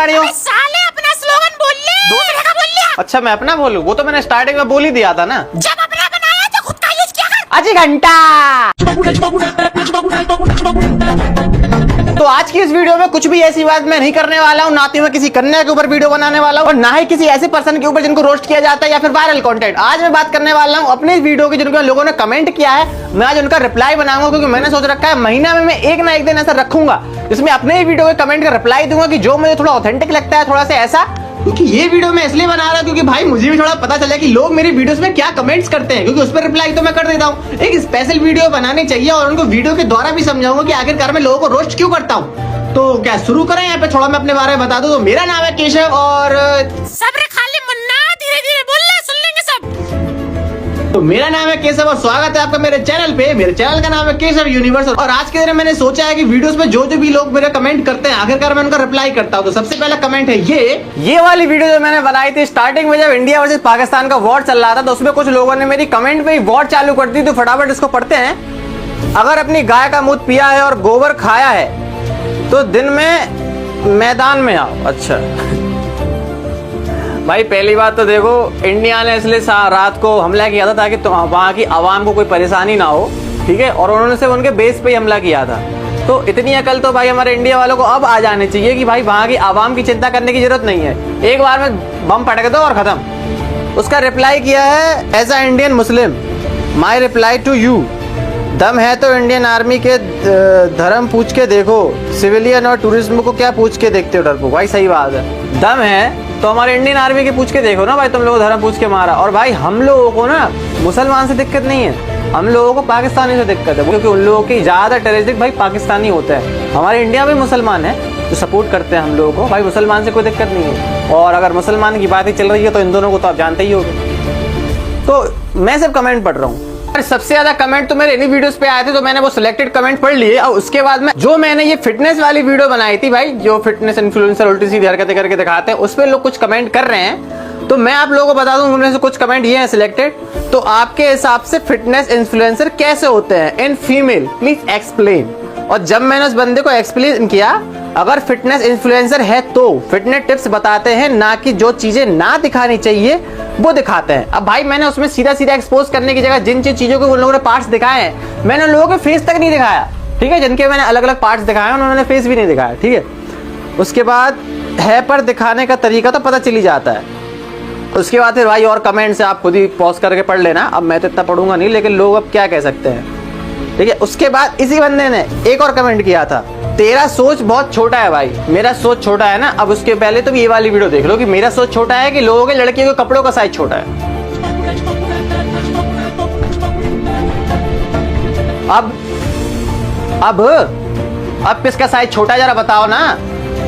साले अपना स्लोगन बोल ले, दूसरे का बोल लिया। अच्छा मैं अपना बोलूं? वो तो मैंने स्टार्टिंग में बोल ही दिया था ना। जब अपना बनाया तो खुद का यूज किया कर। अजी घंटा। तो आज की इस वीडियो में कुछ भी ऐसी बात मैं नहीं करने वाला हूँ, ना तो मैं किसी कन्या के ऊपर वीडियो बनाने वाला हूँ और ना ही किसी ऐसे पर्सन के ऊपर जिनको रोस्ट किया जाता है या फिर वायरल कंटेंट। आज मैं बात करने वाला हूँ अपने इस वीडियो की, जिनको लोगों ने कमेंट किया है। मैं आज उनका रिप्लाई बनाऊंगा, क्योंकि मैंने सोच रखा है महीना में मैं एक ना एक दिन ऐसा रखूंगा जिसमें अपने ही वीडियो के कमेंट का रिप्लाई दूंगा कि जो मुझे थोड़ा ऑथेंटिक लगता है, थोड़ा सा ऐसा। क्योंकि ये वीडियो मैं इसलिए बना रहा हूँ क्योंकि भाई मुझे भी थोड़ा पता चला कि लोग मेरी वीडियोस में क्या कमेंट्स करते हैं, क्योंकि उस पर रिप्लाई तो मैं कर देता हूँ। एक स्पेशल वीडियो बनानी चाहिए और उनको वीडियो के द्वारा भी समझाऊंगा कि आखिरकार मैं लोगों को रोस्ट क्यों करता हूँ। तो क्या शुरू करें? यहाँ पे थोड़ा मैं अपने बारे में बता दूं। तो मेरा नाम है केशव और सब्र खाली मुन्ना, धीरे धीरे बोल ले, सुन लेंगे सब। तो मेरा नाम है केशव और स्वागत है आपका मेरे चैनल पे। मेरे चैनल का नाम है केशव यूनिवर्स। और आज के दिन मैंने सोचा है कि वीडियोस में जो भी लोग मेरे कमेंट करते हैं आखिरकार मैं उनका रिप्लाई करता हूँ। तो सबसे पहला कमेंट है ये वाली वीडियो जो मैंने बनाई थी स्टार्टिंग में, जब इंडिया वर्सेस पाकिस्तान का वॉर चल रहा था, तो उसमें कुछ लोगों ने मेरी कमेंट में वॉर चालू कर दी। तो फटाफट इसको पढ़ते हैं। अगर अपनी गाय का मूत्र पिया है और गोबर खाया है तो दिन में मैदान में आओ। अच्छा भाई, पहली बात तो देखो, इंडिया ने इसलिए रात को हमला किया था ताकि वहां की आवाम को कोई परेशानी ना हो, ठीक है। और उन्होंने सिर्फ उनके बेस पे ही हमला किया था। तो इतनी अकल तो भाई हमारे इंडिया वालों को अब आ जानी चाहिए कि भाई वहां की आवाम की चिंता करने की जरूरत नहीं है, एक बार में बम पटक दो और खत्म। उसका रिप्लाई किया है, as a Indian Muslim my reply to you, दम है तो इंडियन आर्मी के धर्म पूछ के देखो, सिविलियन और टूरिज्म को क्या पूछ के देखते हो डरपोक। भाई सही बात है, दम है तो हमारे इंडियन आर्मी के पूछ के देखो ना भाई, तुम लोग धर्म पूछ के मारा। और भाई हम लोगों को ना मुसलमान से दिक्कत नहीं है, हम लोगों को पाकिस्तानी से दिक्कत है, क्योंकि उन लोगों की ज्यादा टेररिस्ट भाई पाकिस्तानी होता है। हमारे इंडिया में मुसलमान है जो सपोर्ट करते हैं हम लोगों को, भाई मुसलमान से कोई दिक्कत नहीं है। और अगर मुसलमान की बात ही चल रही है तो इन दोनों को तो आप जानते ही होगे। तो मैं सिर्फ कमेंट पढ़ रहा हूँ। सबसे ज्यादा कमेंट तो मेरे इन्हीं वीडियोस पे आए थे, तो मैंने वो सिलेक्टेड कमेंट पढ़ लिए। और उसके बाद में जो मैंने ये फिटनेस वाली वीडियो बनाई थी भाई, जो फिटनेस इन्फ्लुएंसर उल्टी सीधी हरकतें करके दिखाते हैं, उस पे लोग कुछ कमेंट कर रहे हैं। तो मैं आप लोगों को बता दूं, उनमें से कुछ कमेंट ये हैं सिलेक्टेड। तो आपके हिसाब से फिटनेस इन्फ्लुएंसर कैसे होते हैं इन फीमेल, प्लीज एक्सप्लेन। और जब मैंने उस बंदे को एक्सप्लेन किया, अगर फिटनेस इन्फ्लुएंसर है तो फिटनेस टिप्स बताते हैं, ना कि जो चीजें ना दिखानी चाहिए वो दिखाते हैं। अब भाई मैंने उसमें सीधा सीधा एक्सपोज करने की जगह जिन जिन चीजों के उन लोगों ने पार्ट्स दिखाए हैं, मैंने लोगों के फेस तक नहीं दिखाया, ठीक है। जिनके मैंने अलग अलग पार्ट्स दिखाए उन्होंने फेस भी नहीं दिखाया, ठीक है। उसके बाद है पर दिखाने का तरीका तो पता चली जाता है। उसके बाद फिर भाई और कमेंट्स आप खुद ही पॉज करके पढ़ लेना, अब मैं तो इतना पढ़ूंगा नहीं, लेकिन लोग अब क्या कह सकते हैं, ठीक है। उसके बाद इसी बंदे ने एक और कमेंट किया था, तेरा सोच बहुत छोटा है भाई। मेरा सोच छोटा है ना, अब उसके पहले तो ये वाली वीडियो देख लो कि मेरा सोच छोटा है कि लोगों के लड़कियों के कपड़ों का साइज छोटा है। अब किसका साइज छोटा है जरा बताओ ना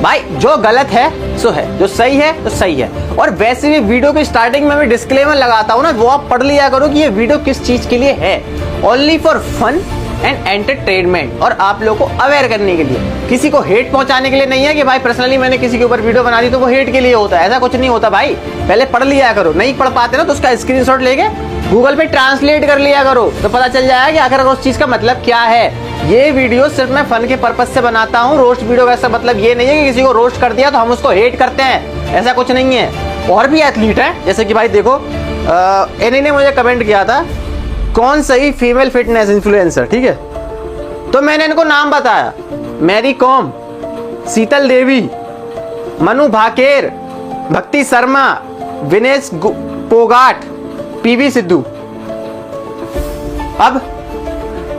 भाई। जो गलत है सो है, जो सही है तो सही है। और वैसे भी वीडियो की स्टार्टिंग में मैं डिस्क्लेमर लगाता हूँ ना, वो आप पढ़ लिया करो कि ये वीडियो किस चीज के लिए है। Only for fun and entertainment, और आप लोगों को अवेयर करने के लिए, किसी को हेट पहुंचाने के लिए नहीं है कि भाई पर्सनली मैंने किसी के ऊपर वीडियो बना दी तो वो हेट के लिए होता है, ऐसा कुछ नहीं होता भाई। पहले पढ़ लिया करो, नहीं पढ़ पाते ना तो उसका स्क्रीनशॉट लेके गूगल पे ट्रांसलेट कर लिया करो, तो पता चल जाएगा कि आखिर उस चीज का मतलब क्या है। ये वीडियो सिर्फ मैं फन के पर्पज से बनाता हूँ, रोस्ट वीडियो का ऐसा मतलब ये नहीं है कि किसी को रोस्ट कर दिया तो हम उसको हेट करते हैं, ऐसा कुछ नहीं है। और भी एथलीट है, जैसे कि भाई देखो इन्हीं ने मुझे कमेंट किया था कौन सही फीमेल फिटनेस इन्फ्लुएंसर, ठीक है। तो मैंने इनको नाम बताया, मैरी कॉम, शीतल देवी, मनु भाकेर, भक्ति शर्मा, विनेश पोगाट, पीवी सिद्धू। अब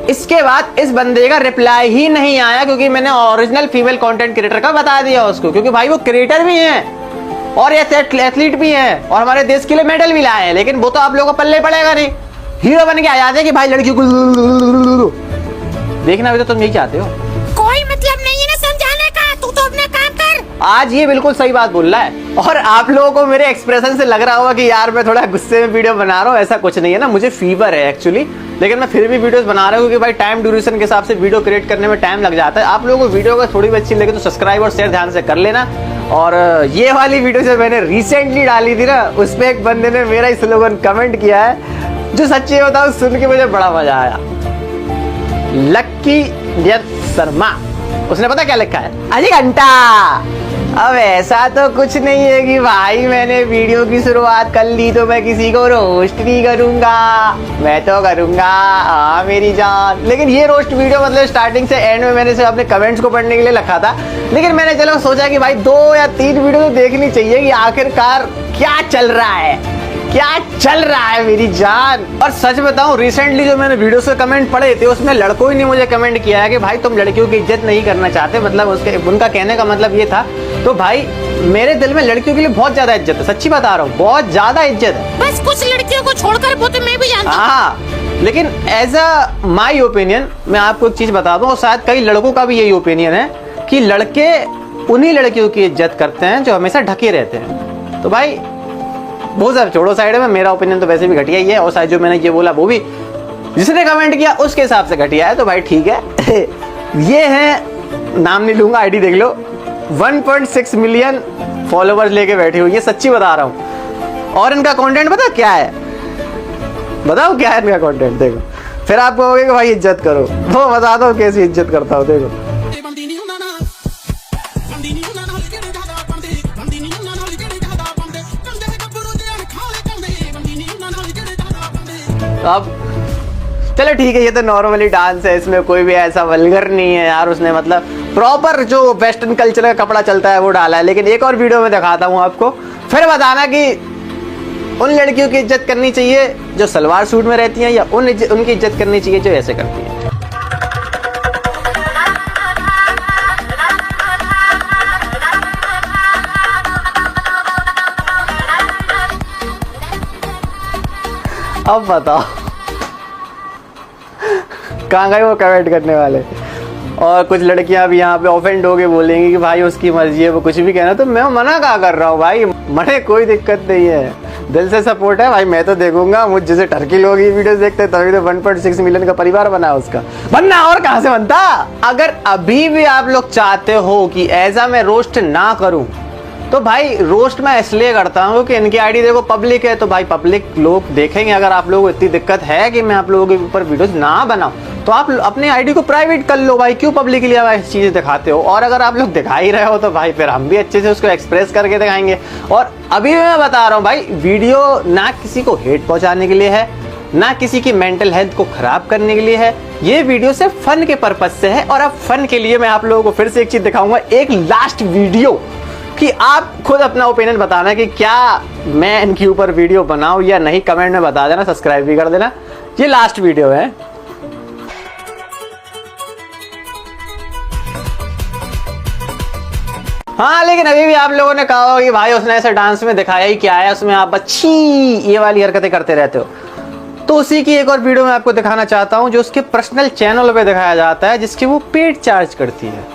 इसके बाद इस बंदे का रिप्लाई ही नहीं आया, क्योंकि मैंने ओरिजिनल फीमेल कंटेंट क्रिएटर का बता दिया उसको, क्योंकि भाई वो क्रिएटर भी हैं और एथलीट भी हैं और हमारे देश के लिए मेडल भी लाए हैं, लेकिन वो तो आप लोगों को पल्ले पड़ेगा नहीं। हीरो बन के आ जाते कि भाई लड़कियों को देखना भी तो तुम यही चाहते हो। कोई मतलब नहीं है ना समझाने का, तू तो अपना काम कर। आज ये बिल्कुल सही बात बोल रहा है। और आप लोगों को मेरे एक्सप्रेशन से लग रहा होगा कि यार मैं थोड़ा गुस्से में वीडियो बना रहा हूँ, ऐसा कुछ नहीं है ना, मुझे फीवर है एक्चुअली, लेकिन मैं फिर भी वीडियोस बना रहा हूँ क्योंकि भाई टाइम ड्यूरेशन के हिसाब से वीडियो क्रिएट करने में टाइम लग जाता है। आप लोगों को वीडियो अगर थोड़ी भी अच्छी लगे तो सब्सक्राइब और शेयर ध्यान से कर लेना। और ये वाली वीडियो जो मैंने रिसेंटली डाली थी ना, उसमें एक बंदे ने मेरा ही स्लोगन कमेंट किया है, जो सच्ची बताऊं सुन के मुझे बड़ा मजा आया। लक्की शर्मा, उसने पता क्या लिखा है, अजी घंटा अब ऐसा तो कुछ नहीं है कि भाई मैंने वीडियो की शुरुआत कर ली तो मैं किसी को रोस्ट नहीं करूंगा, मैं तो करूंगा हाँ मेरी जान। लेकिन ये रोस्ट वीडियो मतलब स्टार्टिंग से एंड में मैंने सिर्फ अपने कमेंट्स को पढ़ने के लिए रखा था, लेकिन मैंने चलो सोचा कि भाई 2 या 3 वीडियो तो देखनी चाहिए कि आखिरकार क्या चल रहा है, क्या चल रहा है मेरी जान। और सच बताऊं, रिसेंटली जो मैंने वीडियो से कमेंट पढ़े थे उसमें लड़कों ही ने मुझे कमेंट किया है कि भाई तुम लड़कियों की इज्जत नहीं करना चाहते, मतलब उनका कहने का मतलब ये था। तो भाई मेरे दिल में लड़कियों के लिए बहुत ज्यादा इज्जत है, सच्ची बता रहा हूँ, बहुत ज्यादा इज्जत है। बस कुछ लड़कियों को छोड़कर वो तो मैं भी जानता हूँ। हाँ, लेकिन एज अ माई ओपिनियन मैं आपको एक चीज बता दूं, और शायद कई लड़कों का भी यही ओपिनियन है कि लड़के उन्हीं लड़कियों की इज्जत करते हैं जो हमेशा ढके रहते हैं। तो भाई वो सब छोड़ो साइड में, मेरा ओपिनियन तो वैसे भी घटिया ही है, और शायद जो मैंने ये बोला वो भी जिसने कमेंट किया उसके हिसाब से घटिया है। तो भाई ठीक है ये है, नाम नहीं लूंगा, आईडी देख लो, 1.6 मिलियन फॉलोवर्स लेके बैठी हुई है, सच्ची बता रहा हूँ। और इनका कंटेंट पता क्या है, बताओ क्या है इनका कंटेंट, देखो फिर आप कहोगे कि भाई इज्जत करो, वो बता दो कैसी इज्जत करता हूँ। देखो अब चलो ठीक है, ये तो नॉर्मली डांस है, इसमें कोई भी ऐसा वल्गर नहीं है यार, उसने मतलब प्रॉपर जो वेस्टर्न कल्चर का कपड़ा चलता है वो डाला है। लेकिन एक और वीडियो में दिखाता हूँ आपको, फिर बताना कि उन लड़कियों की इज्जत करनी चाहिए जो सलवार सूट में रहती हैं, या उनकी इज्जत करनी चाहिए जो ऐसे करती हैं। अब बताओ कहाँ गए वो कमेंट करने वाले। और कुछ लड़कियां भी यहाँ पे ऑफेंड होके बोलेंगी कि भाई उसकी मर्जी है, वो कुछ भी कहना, तो मैं मना कहाँ कर रहा हूँ भाई, मने कोई दिक्कत नहीं है, दिल से सपोर्ट है भाई, मैं तो देखूंगा। मुझ जैसे टर्की लोग ये वीडियोस देखते हैं, तभी तो 1.6 मिलियन का परिवार बना उसका, बनना और कहाँ से बनता। अगर अभी भी आप लोग चाहते हो कि ऐसा मैं रोस्ट ना करूं, तो भाई रोस्ट मैं इसलिए करता हूँ कि इनकी आईडी देखो पब्लिक है, तो भाई पब्लिक लोग देखेंगे। अगर आप लोगों को इतनी दिक्कत है कि मैं आप लोगों के ऊपर वीडियोस ना बनाऊं, तो आप अपनी आईडी को प्राइवेट कर लो भाई, क्यों पब्लिक के लिए ऐसी चीजें दिखाते हो। और अगर आप लोग दिखा ही रहे हो तो भाई फिर हम भी अच्छे से उसको एक्सप्रेस करके दिखाएंगे। और अभी मैं बता रहा हूँ भाई, वीडियो ना किसी को हेट पहुंचाने के लिए है, ना किसी की मेंटल हेल्थ को खराब करने के लिए है, ये वीडियो सिर्फ फन के पर्पज से है। और अब फन के लिए मैं आप लोगों को फिर से एक चीज दिखाऊंगा, एक लास्ट वीडियो, कि आप खुद अपना ओपिनियन बताना कि क्या मैं इनके ऊपर वीडियो बनाऊं या नहीं, कमेंट में बता देना, सब्सक्राइब भी कर देना। ये लास्ट वीडियो है। हाँ, लेकिन अभी भी आप लोगों ने कहा होगा कि भाई उसने ऐसे डांस में दिखाया ही क्या है, उसमें आप अच्छी ये वाली हरकतें करते रहते हो। तो उसी की एक और वीडियो मैं आपको दिखाना चाहता हूं, जो उसके पर्सनल चैनल पे दिखाया जाता है, जिसकी वो पेड चार्ज करती है।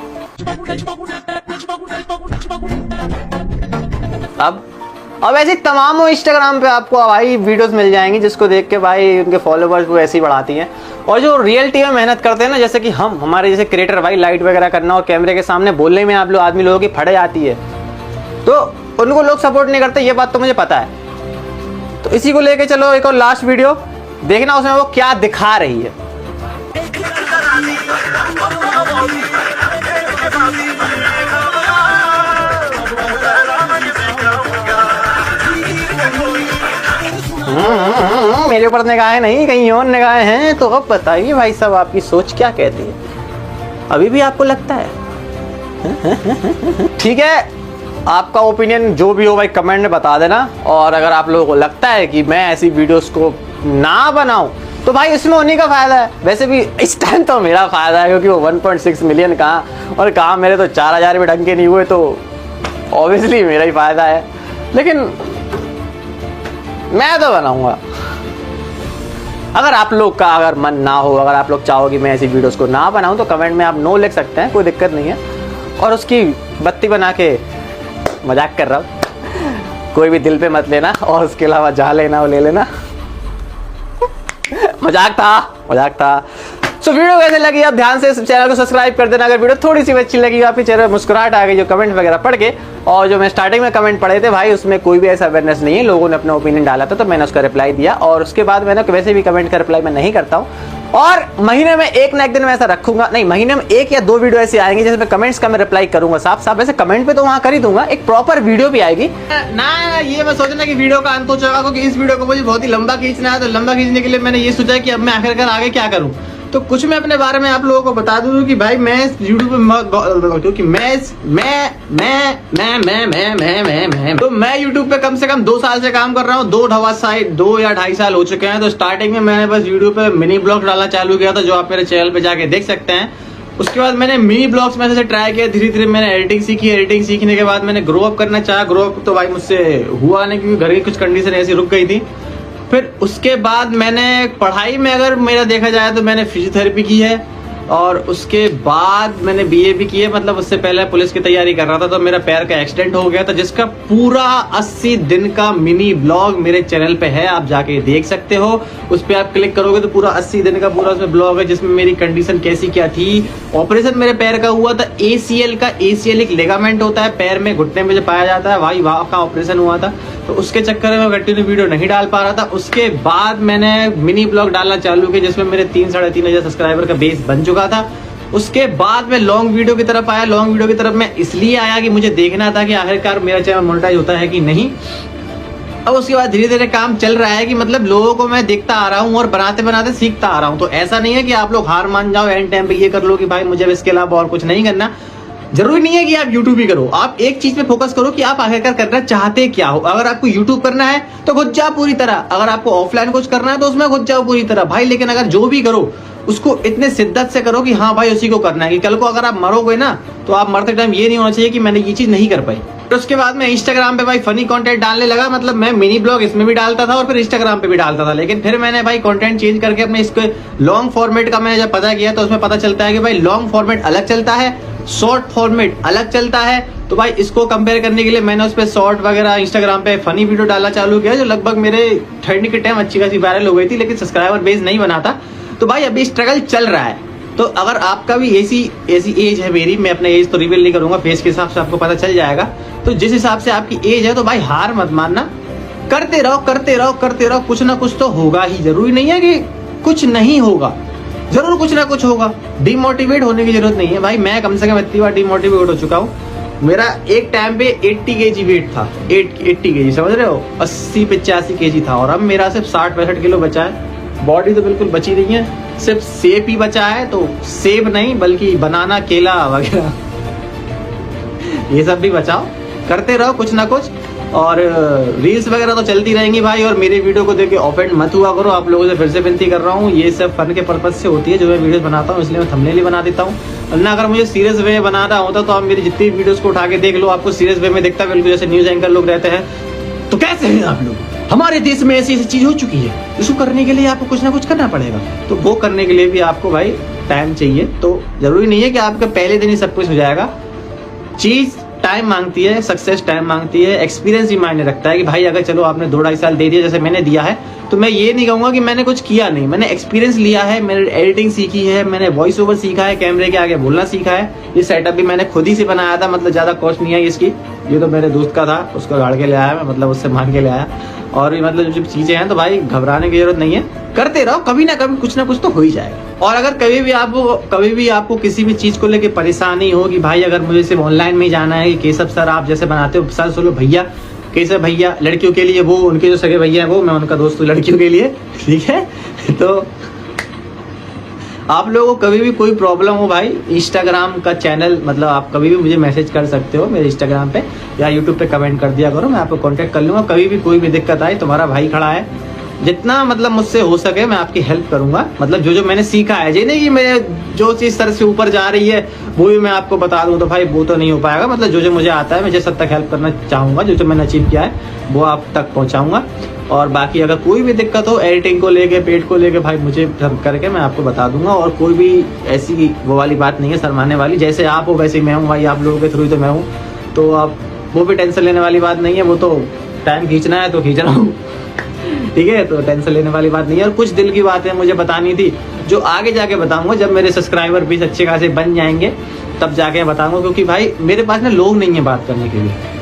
अब ऐसी तमाम इंस्टाग्राम पे आपको भाई वीडियोस मिल जाएंगी जिसको देख के भाई उनके फॉलोवर्स वो ऐसे ही बढ़ाती हैं। और जो रियलिटी में मेहनत करते हैं ना, जैसे कि हमारे जैसे क्रिएटर भाई, लाइट वगैरह करना और कैमरे के सामने बोलने में आप लोग आदमी लोगों की फट जाती है, तो उनको लोग सपोर्ट नहीं करते, ये बात तो मुझे पता है। तो इसी को लेके चलो एक और लास्ट वीडियो देखना, उसमें वो क्या दिखा रही है। मेरे ऊपर निगाहें नहीं, कहीं और निगाहें हैं। तो अब बताइए भाई साहब, आपकी सोच क्या कहती है? अभी भी आपको लगता है? ठीक है, आपका ओपिनियन जो भी हो भाई कमेंट में बता देना। और अगर आप लोगों को लगता है कि मैं ऐसी वीडियोस को ना बनाऊं, तो भाई इसमें उन्हीं का फायदा है। वैसे भी इस टाइम तो मेरा फायदा है, क्योंकि वो 1.6 मिलियन कहाँ और कहाँ, मेरे तो 4000 भी ढंग के नहीं हुए, तो ऑब्वियसली मेरा ही फायदा है। लेकिन मैं तो बनाऊंगा। अगर आप लोग का अगर मन ना हो, अगर आप लोग चाहो कि मैं ऐसी वीडियोस को ना बनाऊं, तो कमेंट में आप नो लिख सकते हैं, कोई दिक्कत नहीं है। और उसकी बत्ती बना के मजाक कर रहा हूं, कोई भी दिल पे मत लेना, और उसके अलावा जहाँ लेना वो ले लेना। मजाक था। सो वीडियो कैसे लगी आप ध्यान से इस चैनल को सब्सक्राइब कर देना। अगर वीडियो थोड़ी सी अच्छी लगी, आपके चेहरे पर मुस्कुराहट आ गई जो कमेंट वगैरह पढ़ के, और जो मैं स्टार्टिंग में कमेंट पढ़े थे भाई, उसमें कोई भी ऐसा अवेयरनेस नहीं है, लोगों ने अपना ओपिनियन डाला था तो मैंने उसका रिप्लाई दिया। और उसके बाद मैंने वैसे भी कमेंट का रिप्लाई मैं नहीं करता हूँ, और महीने में एक ना एक दिन मैं ऐसा रखूंगा, नहीं महीने में 1 या 2 वीडियो ऐसी आएंगी जिसमें कमेंट्स का मैं रिप्लाई करूंगा साफ साफ। वैसे कमेंट पे तो वहां कर ही दूंगा, एक प्रॉपर वीडियो भी आएगी ना। ये मैं सोचना कि वीडियो का अंत हो जाएगा, क्योंकि इस वीडियो को मुझे बहुत ही लंबा खींचना है। तो लंबा खींचने के लिए मैंने ये सोचा कि अब मैं आखिरकार आगे क्या करूं। तो कुछ मैं अपने बारे में आप लोगों को बता दूं कि भाई मैं यूट्यूब पे, क्योंकि तो मैं यूट्यूब पे कम से कम 2 साल से काम कर रहा हूँ। 2 या 2.5 साल हो चुके हैं। तो स्टार्टिंग में मैंने बस यूट्यूब पे मिनी ब्लॉग डालना चालू किया था, जो आप मेरे चैनल पे जाके देख सकते हैं। उसके बाद मैंने मिनी ब्लॉग्स में से ट्राई किया, धीरे धीरे मैंने एडिटिंग सीखी। एडिटिंग सीखने के बाद मैंने ग्रो अप करना चाहा। ग्रो अप तो भाई मुझसे हुआ नहीं, क्योंकि घर की कुछ कंडीशन ऐसी रुक गई थी। फिर उसके बाद मैंने पढ़ाई में अगर मेरा देखा जाए तो मैंने फिजियोथेरेपी की है, और उसके बाद मैंने बीए भी की है। मतलब उससे पहले पुलिस की तैयारी कर रहा था, तो मेरा पैर का एक्सीडेंट हो गया था, जिसका पूरा 80 दिन का मिनी ब्लॉग मेरे चैनल पे है, आप जाके देख सकते हो। उस पर आप क्लिक करोगे तो पूरा 80 दिन का पूरा उसमें ब्लॉग है, जिसमें मेरी कंडीशन कैसी क्या थी। ऑपरेशन मेरे पैर का हुआ था ACL का। ACL एक लिगामेंट होता है पैर में, घुटने में जो पाया जाता है, वही वहां का ऑपरेशन हुआ था। तो उसके चक्कर में मैं कंटिन्यू वीडियो नहीं डाल पा रहा था। उसके बाद मैंने मिनी ब्लॉग डालना चालू किया, जिसमें मेरे 3-3.5 हजार सब्सक्राइबर का बेस बन चुका था। उसके बाद मैं लॉन्ग वीडियो की तरफ आया। लॉन्ग वीडियो की तरफ मैं इसलिए आया कि मुझे देखना था कि आखिरकार मेरा चैनल मोनेटाइज होता है कि नहीं। अब उसके बाद धीरे धीरे काम चल रहा है कि मतलब लोगों को मैं देखता आ रहा हूँ और बनाते बनाते सीखता आ रहा हूँ। तो ऐसा नहीं है कि आप लोग हार मान जाओ एंड टाइम पे ये कर लो कि भाई मुझे इसके अलावा और कुछ नहीं करना। जरूरी नहीं है कि आप यूट्यूब ही करो, आप एक चीज पे फोकस करो कि आप आखिरकार करना चाहते क्या हो। अगर आपको यूट्यूब करना है तो घुस जाओ पूरी तरह, अगर आपको ऑफलाइन कुछ करना है तो उसमें घुस जाओ पूरी तरह भाई। लेकिन अगर जो भी करो उसको इतने शिद्दत से करो कि हाँ भाई उसी को करना है, कि कल को अगर आप मरोगे ना तो आप मरते टाइम ये नहीं होना चाहिए कि मैंने ये चीज नहीं कर पाई। तो उसके बाद मैं इंस्टाग्राम पे भाई फनी कंटेंट डालने लगा। मतलब मैं मिनी ब्लॉग इसमें भी डालता था और फिर इंस्टाग्राम पे भी डालता था, लेकिन फिर मैंने भाई कंटेंट चेंज करके अपने इसको लॉन्ग फॉर्मेट का मैंने जब पता किया तो उसमें पता चलता है कि भाई लॉन्ग फॉर्मेट अलग चलता है, शॉर्ट फॉर्मेट अलग चलता है। तो भाई इसको कंपेयर करने के लिए मैंने उस पर शॉर्ट वगैरह इंस्टाग्राम पे फनी वीडियो डालना चालू किया, जो लगभग मेरे ठंड के टाइम अच्छी खासी वायरल हो गई थी, लेकिन सब्सक्राइबर बेस नहीं बना था। तो भाई अभी स्ट्रगल चल रहा है। तो अगर आपका भी ऐसी एज है मेरी, मैं अपने एज तो रिवील नहीं करूंगा, फेस के हिसाब से आपको पता चल जाएगा। तो जिस हिसाब से आपकी एज है तो भाई हार मत मानना, करते रहो करते रहो करते रहो, कुछ ना कुछ तो होगा ही। जरूरी नहीं है कि कुछ नहीं होगा, जरूर कुछ ना कुछ होगा। डिमोटिवेट होने की जरूरत नहीं है भाई। मैं कम से कम इतनी बार डिमोटिवेट हो चुका हूँ। मेरा एक टाइम पे 80 kg वेट था, 80 kg, समझ रहे हो, 80-85 kg था, और अब मेरा सिर्फ 60-65 किलो बचा है। बॉडी तो बिल्कुल बची नहीं है, सिर्फ सेब ही बचा है। तो सेब नहीं बल्कि बनाना, केला वगैरह ये सब भी बचाओ, करते रहो कुछ ना कुछ। और रील्स वगैरह तो चलती रहेंगी भाई। और मेरे वीडियो को देख के ऑफेंड मत हुआ करो। आप लोगों से फिर से विनती कर रहा हूँ, ये सब फन के पर्पज से होती है जो मैं वीडियोस बनाता हूँ, इसलिए मैं थंबनेल ही बना देता हूँ। वरना अगर मुझे सीरियस वे में बनाना होता तो आप मेरी जितनी वीडियोस को उठा के देख लो, आपको सीरियस वे में दिखता है, बिल्कुल जैसे न्यूज एंकर लोग रहते हैं। तो कैसे हैं आप लोग? हमारे देश में ऐसी ऐसी चीज हो चुकी है, इसको करने के लिए आपको कुछ ना कुछ करना पड़ेगा। तो वो करने के लिए भी आपको भाई टाइम चाहिए। तो जरूरी नहीं है कि आपका पहले दिन ही सब कुछ हो जाएगा। चीज टाइम मांगती है, सक्सेस टाइम मांगती है, एक्सपीरियंस भी मायने रखता है। कि भाई अगर चलो आपने 2-2.5 साल दे दिया जैसे मैंने दिया है, तो मैं ये नहीं कहूंगा कि मैंने कुछ किया नहीं। मैंने एक्सपीरियंस लिया है, मैंने एडिटिंग सीखी है, मैंने वॉइस ओवर सीखा है, कैमरे के आगे बोलना सीखा है। ये सेटअप भी मैंने खुद ही से बनाया था, मतलब ज्यादा कॉस्ट नहीं आई इसकी। ये तो मेरे दोस्त का था, उसको गाड़ के ले आया मैं, मतलब उससे मांग के ले आया। और भी मतलब जो चीजें हैं, तो भाई घबराने की जरूरत नहीं है, करते रहो, कभी ना कभी कुछ ना कुछ तो हो ही जाएगा। और अगर कभी भी आपको किसी भी चीज को लेके परेशानी हो कि भाई अगर मुझे सिर्फ ऑनलाइन में ही जाना है, कि केशव सर आप जैसे बनाते हो, सर सोलो भैया, केशव भैया लड़कियों के लिए, वो उनके जो सगे भैया है वो, मैं उनका दोस्त हूँ लड़कियों के लिए, ठीक है। तो आप लोगों को कभी भी कोई प्रॉब्लम हो भाई, इंस्टाग्राम का चैनल, मतलब आप कभी भी मुझे मैसेज कर सकते हो मेरे इंस्टाग्राम पे, या यूट्यूब पे कमेंट कर दिया करो, मैं आपको कांटेक्ट कर लूंगा। कभी भी कोई भी दिक्कत आए, तुम्हारा भाई खड़ा है, जितना मतलब मुझसे हो सके मैं आपकी हेल्प करूंगा। मतलब जो जो मैंने सीखा है, ये नहीं कि मेरे जो चीज सर से ऊपर जा रही है वो भी मैं आपको बता दूं, तो भाई वो तो नहीं हो पाएगा। मतलब जो जो मुझे आता है मैं जिस हद तक हेल्प करना चाहूंगा, जो जो मैंने अचीव किया है वो आप तक पहुंचाऊंगा। और बाकी अगर कोई भी दिक्कत हो एडिटिंग को लेके, पेट को लेके, भाई मुझे करके मैं आपको बता दूंगा। और कोई भी ऐसी वो वाली बात नहीं है शर्माने वाली, जैसे आप हो वैसे मैं हूँ भाई, आप लोगों के थ्रू ही तो मैं हूँ। तो आप वो भी टेंशन लेने वाली बात नहीं है, वो तो टाइम खींचना है तो खींच रहा हूँ, ठीक है। तो टेंशन लेने वाली बात नहीं है। और कुछ दिल की बातें मुझे बतानी थी जो आगे जाके बताऊंगा, जब मेरे सब्सक्राइबर भी अच्छे खासे बन जाएंगे तब जाके बताऊंगा। क्योंकि भाई मेरे पास ना लोग नहीं है बात करने के लिए।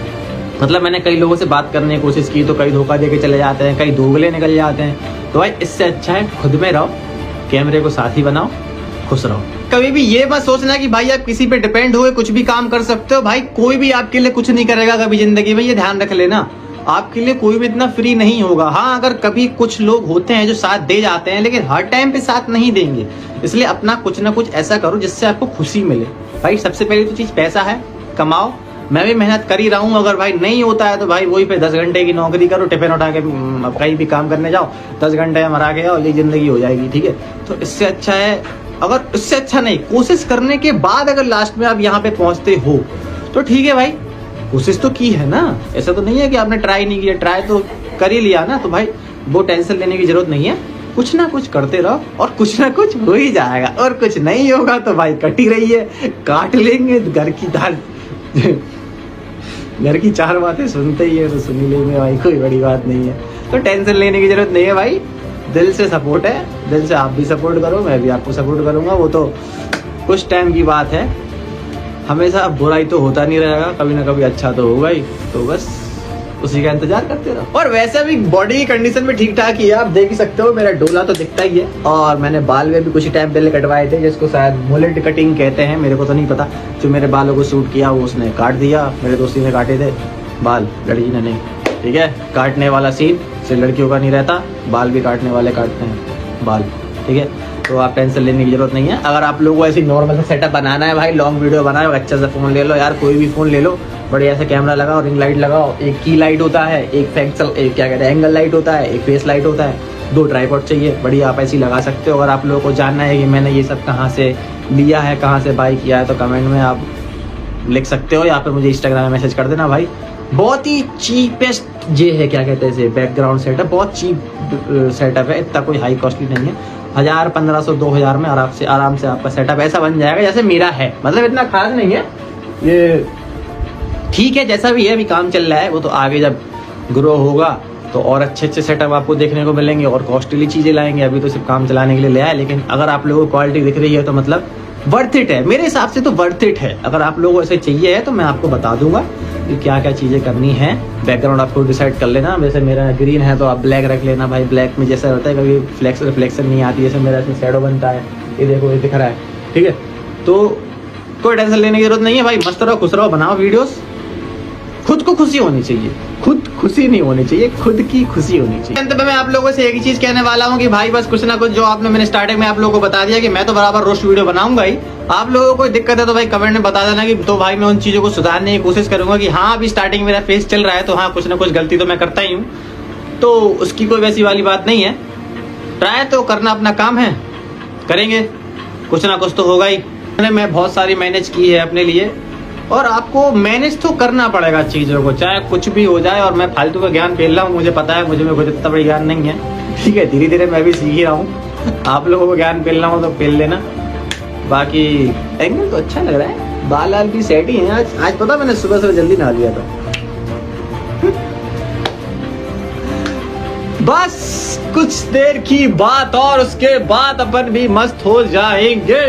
मतलब मैंने कई लोगों से बात करने की कोशिश की तो कई धोखा दे के चले जाते हैं, कई दोगले निकल जाते हैं। तो भाई इससे अच्छा है खुद में रहो, कैमरे को साथी बनाओ, खुश रहो। कभी भी ये मत सोचना कि भाई आप किसी पे डिपेंड हुए कुछ भी काम कर सकते हो। भाई कोई भी आपके लिए कुछ नहीं करेगा कभी जिंदगी में, ये ध्यान रख लेना। आपके लिए कोई भी इतना फ्री नहीं होगा। हाँ, अगर कभी कुछ लोग होते हैं जो साथ दे जाते हैं, लेकिन हर टाइम पे साथ नहीं देंगे। इसलिए अपना कुछ ना कुछ ऐसा करो जिससे आपको खुशी मिले। भाई सबसे पहली तो चीज पैसा है, कमाओ। मैं भी मेहनत कर ही रहा हूँ। अगर भाई नहीं होता है तो भाई वही पे 10 घंटे की नौकरी करो, टिफिन उठा के कहीं भी काम करने जाओ, 10 घंटे मरा के आओ, ये जिंदगी हो जाएगी। ठीक है, तो इससे अच्छा है, अगर इससे अच्छा नहीं, कोशिश करने के बाद अगर लास्ट में आप यहाँ पे पहुंचते हो तो ठीक है भाई, कोशिश तो की है ना। ऐसा तो नहीं है कि आपने ट्राई नहीं किया, ट्राई तो कर ही लिया ना। तो भाई वो टेंशन लेने की जरूरत नहीं है, कुछ ना कुछ करते रहो और कुछ ना कुछ हो ही जाएगा। और कुछ नहीं होगा तो भाई कट ही रही है, काट लेंगे। घर की दाल घर की 4 बातें सुनते ही है तो सुन ही लेंगे भाई, कोई बड़ी बात नहीं है। तो टेंशन लेने की जरूरत नहीं है भाई, दिल से सपोर्ट है। दिल से आप भी सपोर्ट करो, मैं भी आपको सपोर्ट करूंगा। वो तो कुछ टाइम की बात है, हमेशा बुराई तो होता नहीं रहेगा, कभी ना कभी अच्छा तो होगा ही। तो बस उसी का इंतजार करते रहो। और वैसे भी बॉडी की कंडीशन भी ठीक ठाक ही है, आप देख ही सकते हो। मेरा डोला तो दिखता ही है। और मैंने बाल में भी कुछ ही टाइम पहले कटवाए थे, जिसको शायद मुलेट कटिंग कहते हैं, मेरे को तो नहीं पता। जो मेरे बालों को सूट किया वो उसने काट दिया, मेरे दोस्ती ने काटे थे बाल, लड़की ने नहीं। ठीक है, काटने वाला सीन सिर्फ लड़कियों का नहीं रहता, बाल भी काटने वाले काटते हैं बाल। ठीक है, तो आप टेंशन लेने की जरूरत नहीं है। अगर आप लोगों को ऐसी नॉर्मल सेटअप बनाना है भाई, लॉन्ग वीडियो बनाओ, अच्छा सा फोन ले लो यार, कोई भी फोन ले लो, बढ़िया सा कैमरा लगाओ, रिंग लाइट लगाओ। एक की लाइट होता है, एक फैक्चल, एक क्या कहते हैं एंगल लाइट होता है, एक फेस लाइट होता है, 2 ट्राइपॉड चाहिए, बढ़िया आप ऐसी लगा सकते हो। अगर आप लोगों को जानना है कि मैंने ये सब कहाँ से लिया है, कहाँ से बाई किया है, तो कमेंट में आप लिख सकते हो, या फिर मुझे इंस्टाग्राम में मैसेज कर देना भाई। बहुत ही चीपेस्ट ये है, क्या कहते हैं इसे, बैकग्राउंड सेटअप, बहुत चीप सेटअप है, इतना कोई हाई कॉस्टली नहीं है। 1000, 1500, 2000 में आराम से आपका सेटअप ऐसा बन जाएगा जैसे मेरा है। मतलब इतना खास नहीं है ये, ठीक है जैसा भी है, अभी काम चल रहा है। वो तो आगे जब ग्रो होगा तो और अच्छे अच्छे सेटअप आपको देखने को मिलेंगे और कॉस्टली चीजें लाएंगे। अभी तो सिर्फ काम चलाने के लिए ले आए, लेकिन अगर आप लोगों को क्वालिटी दिख रही है तो मतलब वर्थ इट है, मेरे हिसाब से तो वर्थ इट है। अगर आप लोगों को ऐसे चाहिए है तो मैं आपको बता दूंगा कि क्या क्या चीजें करनी है। बैकग्राउंड आपको डिसाइड कर लेना, वैसे मेरा ग्रीन है तो आप ब्लैक रख लेना भाई। ब्लैक में जैसा होता है कभी रिफ्लेक्शन नहीं आती, जैसे मेरा इसमें शैडो बनता है, ये देखो ये दिख रहा है। ठीक है, तो कोई टेंशन लेने की जरूरत नहीं है भाई, मस्त रहो, खुश रहो, बनाओ वीडियोस। खुद को खुशी होनी चाहिए, खुद खुशी नहीं होनी चाहिए, खुद की खुशी होनी चाहिए। अंत में मैं आप लोगों से एक ही चीज कहने वाला हूँ कि भाई बस कुछ ना कुछ, जो आपने मैंने स्टार्टिंग में आप लोगों को बता दिया कि मैं तो बराबर रोस्ट वीडियो बनाऊंगा ही। आप लोगों को कोई दिक्कत है तो भाई कमेंट में बता देना कि तो भाई मैं उन चीजों को सुधारने की कोशिश करूंगा कि हाँ अभी स्टार्टिंग मेरा फेस चल रहा है तो हाँ कुछ ना कुछ गलती तो मैं करता ही हूँ, तो उसकी कोई वैसी वाली बात नहीं है। ट्राई तो करना अपना काम है, करेंगे, कुछ ना कुछ तो होगा ही। मैं बहुत सारी मैनेज की है अपने लिए, और आपको मैनेज तो करना पड़ेगा चीजों को, चाहे कुछ भी हो जाए। और मैं फालतू का ज्ञान फैल रहा हूँ, मुझे पता है, मुझे में कुछ इतना बड़ी ज्ञान नहीं है। ठीक है, धीरे धीरे मैं भी सीख ही रहा हूँ। आप लोगों को ज्ञान फैलना हो तो फैल लेना। बाकी एंगल तो अच्छा लग रहा है, बाल लाल भी सेट ही है। आज पता मैंने सुबह सुबह जल्दी नहा लिया था। बस कुछ देर की बात और उसके बाद अपन भी मस्त हो जाएंगे।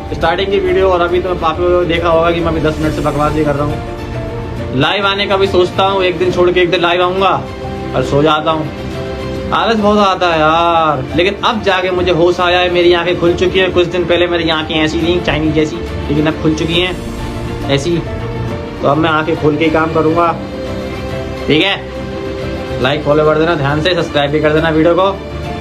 स्टार्टिंग की वीडियो, और अभी तो आप लोगों ने देखा होगा कि मैं अभी 10 मिनट से बकवास ही कर रहा हूँ। लाइव आने का भी सोचता हूँ, एक दिन छोड़ के एक दिन लाइव आऊंगा और सो जाता हूँ। आलस बहुत आता है यार, लेकिन अब जाके मुझे होश आया है, मेरी आंखें खुल चुकी हैं। कुछ दिन पहले मेरी आंखें ऐसी थी चाइनीज जैसी, लेकिन अब खुल चुकी हैं ऐसी। तो अब मैं आंखें खोल के ही काम करूंगा। ठीक है, लाइक फॉलो कर देना ध्यान से, सब्सक्राइब भी कर देना वीडियो को।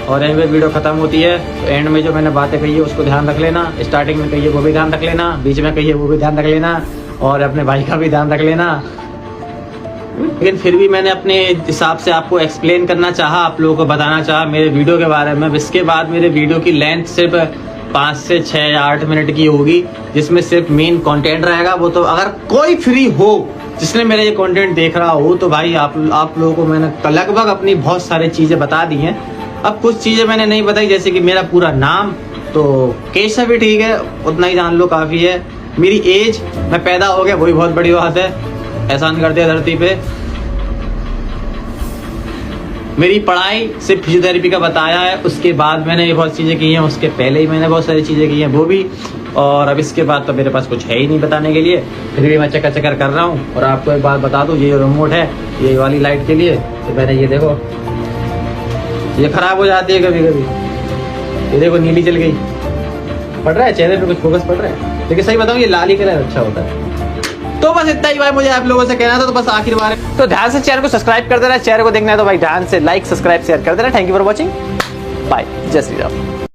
और यहीं पे वीडियो खत्म होती है तो एंड में जो मैंने बातें कही है उसको ध्यान रख लेना। स्टार्टिंग में कही है वो भी ध्यान रख लेना, बीच में कही है वो भी ध्यान रख लेना, और अपने भाई का भी ध्यान रख लेना। लेकिन फिर भी मैंने अपने हिसाब से आपको एक्सप्लेन करना चाहा, आप लोगों को बताना चाहा मेरे वीडियो के बारे में। इसके बाद मेरे वीडियो की लेंथ सिर्फ 5 से 6 या 8 मिनट की होगी, जिसमें सिर्फ मेन कंटेंट रहेगा। वो तो अगर कोई फ्री हो जिसने मेरा ये कंटेंट देख रहा हो तो भाई आप लोगों को मैंने लगभग अपनी बहुत सारी चीजें बता दी हैं। अब कुछ चीजें मैंने नहीं बताई, जैसे कि मेरा पूरा नाम, तो केशव भी ठीक है, उतना ही जान लो काफी है। मेरी एज, मैं पैदा हो गया वही बहुत बड़ी बात है, एहसान कर दिया धरती पे। मेरी पढ़ाई सिर्फ फिजियोथेरेपी का बताया है, उसके बाद मैंने ये बहुत चीजें की हैं, उसके पहले ही मैंने बहुत सारी चीजें की हैं वो भी। और अब इसके बाद तो मेरे पास कुछ है ही नहीं बताने के लिए, फिर भी मैं चक्कर कर रहा हूँ। और आपको एक बात बता दूं, ये रिमोट है ये वाली लाइट के लिए, तो मैंने ये देखो ये खराब हो जाती है कभी कभी, ये देखो नीली जल गई, पड़ रहा है चेहरे पे, कुछ फोकस पड़ रहा है, लेकिन सही बताऊं ये लाल ही कलर अच्छा होता है। तो बस इतना ही भाई मुझे आप लोगों से कहना था, तो बस आखिर बार तो ध्यान से चैनल को सब्सक्राइब कर देना, चैनल को देखना है तो भाई ध्यान से लाइक सब्सक्राइब शेयर कर देना। Thank you for watching, bye, जय श्री राम।